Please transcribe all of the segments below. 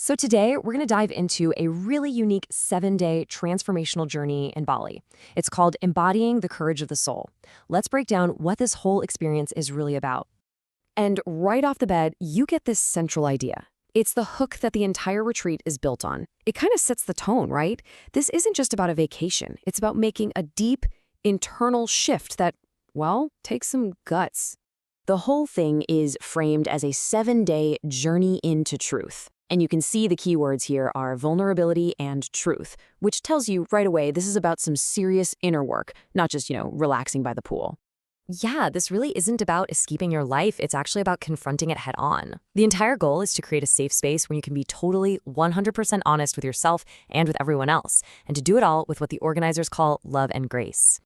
So today, we're going to dive into a really unique 7-day transformational journey in Bali. It's called Embodying the Courage of the Soul. Let's break down what this whole experience is really about. And right off the bat, you get this central idea. It's the hook that the entire retreat is built on. It kind of sets the tone, right? This isn't just about a vacation. It's about making a deep, internal shift that, well, takes some guts. The whole thing is framed as a 7-day journey into truth. And you can see the keywords here are vulnerability and truth, which tells you right away this is about some serious inner work, not just, relaxing by the pool. Yeah, this really isn't about escaping your life. It's actually about confronting it head on. The entire goal is to create a safe space where you can be totally 100% honest with yourself and with everyone else, and to do it all with what the organizers call love and grace.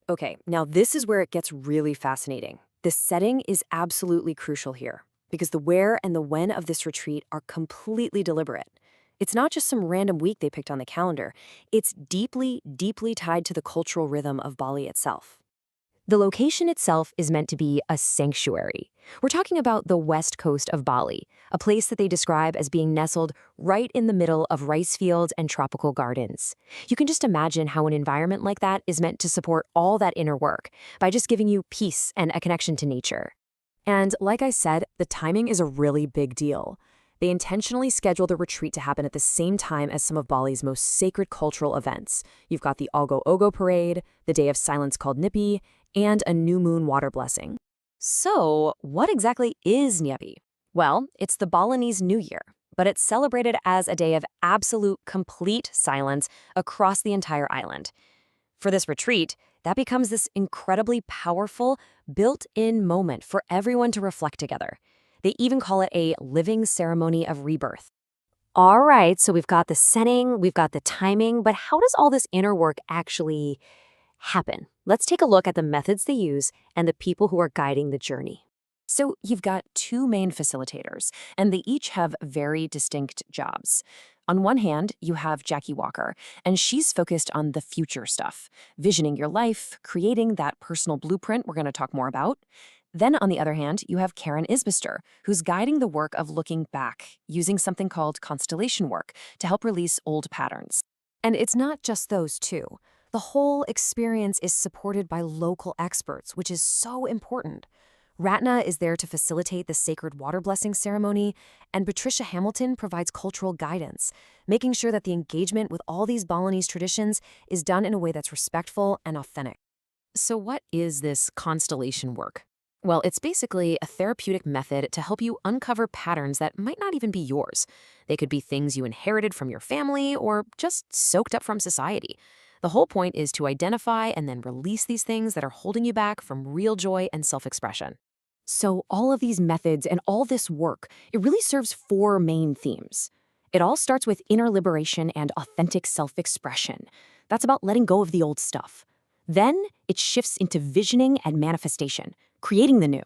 Okay, now this is where it gets really fascinating. The setting is absolutely crucial here, because the where and the when of this retreat are completely deliberate. It's not just some random week they picked on the calendar. It's deeply, deeply tied to the cultural rhythm of Bali itself. The location itself is meant to be a sanctuary. We're talking about the west coast of Bali, a place that they describe as being nestled right in the middle of rice fields and tropical gardens. You can just imagine how an environment like that is meant to support all that inner work by just giving you peace and a connection to nature. And like I said, the timing is a really big deal. They intentionally schedule the retreat to happen at the same time as some of Bali's most sacred cultural events. You've got the Ogo Ogo parade, the Day of Silence called Nyepi, and a new moon water blessing. So, what exactly is Nyepi? Well, it's the Balinese New Year, but it's celebrated as a day of absolute, complete silence across the entire island. For this retreat, that becomes this incredibly powerful, built-in moment for everyone to reflect together. They even call it a living ceremony of rebirth. All right, so we've got the setting, we've got the timing, but how does all this inner work actually happen? Let's take a look at the methods they use and the people who are guiding the journey. So you've got two main facilitators, and they each have very distinct jobs. On one hand, you have Jacquie Walker, and she's focused on the future stuff, visioning your life, creating that personal blueprint we're going to talk more about. Then on the other hand, you have Isbister, who's guiding the work of looking back, using something called constellation work to help release old patterns. And it's not just those two. The whole experience is supported by local experts, which is so important. Ratna is there to facilitate the sacred water blessing ceremony, and Patricia provides cultural guidance, making sure that the engagement with all these Balinese traditions is done in a way that's respectful and authentic. So what is this constellation work? Well, it's basically a therapeutic method to help you uncover patterns that might not even be yours. They could be things you inherited from your family or just soaked up from society. The whole point is to identify and then release these things that are holding you back from real joy and self-expression. So all of these methods and all this work, it really serves 4 main themes. It all starts with inner liberation and authentic self-expression. That's about letting go of the old stuff. Then it shifts into visioning and manifestation, creating the new.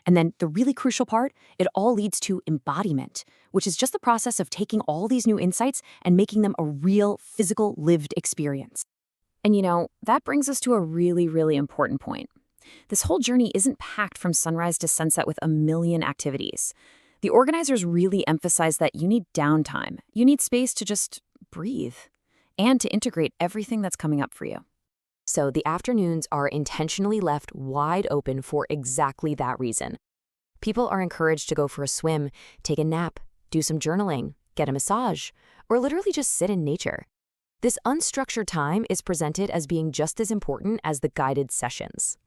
And then the really crucial part, it all leads to embodiment, which is just the process of taking all these new insights and making them a real, physical, lived experience. And that brings us to a really, really important point. This whole journey isn't packed from sunrise to sunset with a million activities. The organizers really emphasize that you need downtime. You need space to just breathe and to integrate everything that's coming up for you. So the afternoons are intentionally left wide open for exactly that reason. People are encouraged to go for a swim, take a nap, do some journaling, get a massage, or literally just sit in nature. This unstructured time is presented as being just as important as the guided sessions.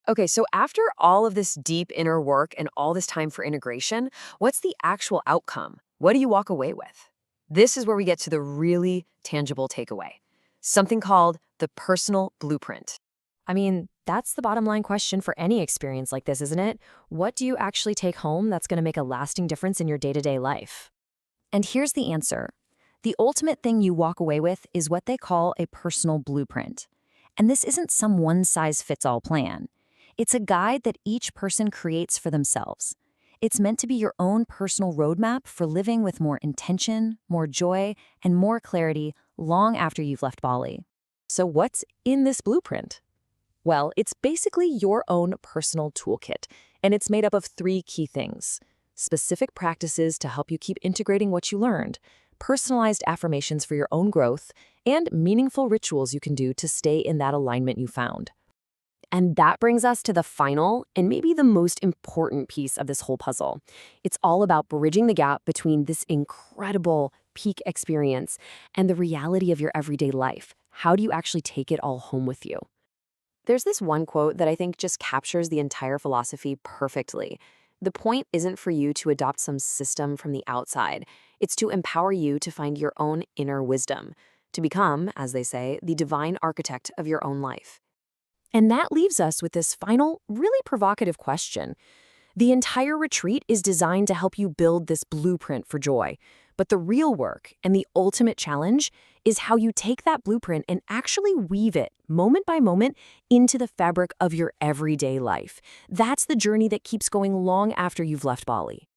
Okay, so after all of this deep inner work and all this time for integration, what's the actual outcome? What do you walk away with? This is where we get to the really tangible takeaway. Something called the personal blueprint. I mean, that's the bottom line question for any experience like this, isn't it? What do you actually take home that's going to make a lasting difference in your day-to-day life? And here's the answer. The ultimate thing you walk away with is what they call a personal blueprint. And this isn't some one-size-fits-all plan. It's a guide that each person creates for themselves. It's meant to be your own personal roadmap for living with more intention, more joy, and more clarity long after you've left Bali. So what's in this blueprint? Well, it's basically your own personal toolkit, and it's made up of 3 key things. Specific practices to help you keep integrating what you learned, personalized affirmations for your own growth, and meaningful rituals you can do to stay in that alignment you found. And that brings us to the final and maybe the most important piece of this whole puzzle. It's all about bridging the gap between this incredible peak experience and the reality of your everyday life. How do you actually take it all home with you? There's this one quote that I think just captures the entire philosophy perfectly. The point isn't for you to adopt some system from the outside. It's to empower you to find your own inner wisdom, to become, as they say, the divine architect of your own life. And that leaves us with this final, really provocative question. The entire retreat is designed to help you build this blueprint for joy. But the real work and the ultimate challenge is how you take that blueprint and actually weave it, moment by moment, into the fabric of your everyday life. That's the journey that keeps going long after you've left Bali.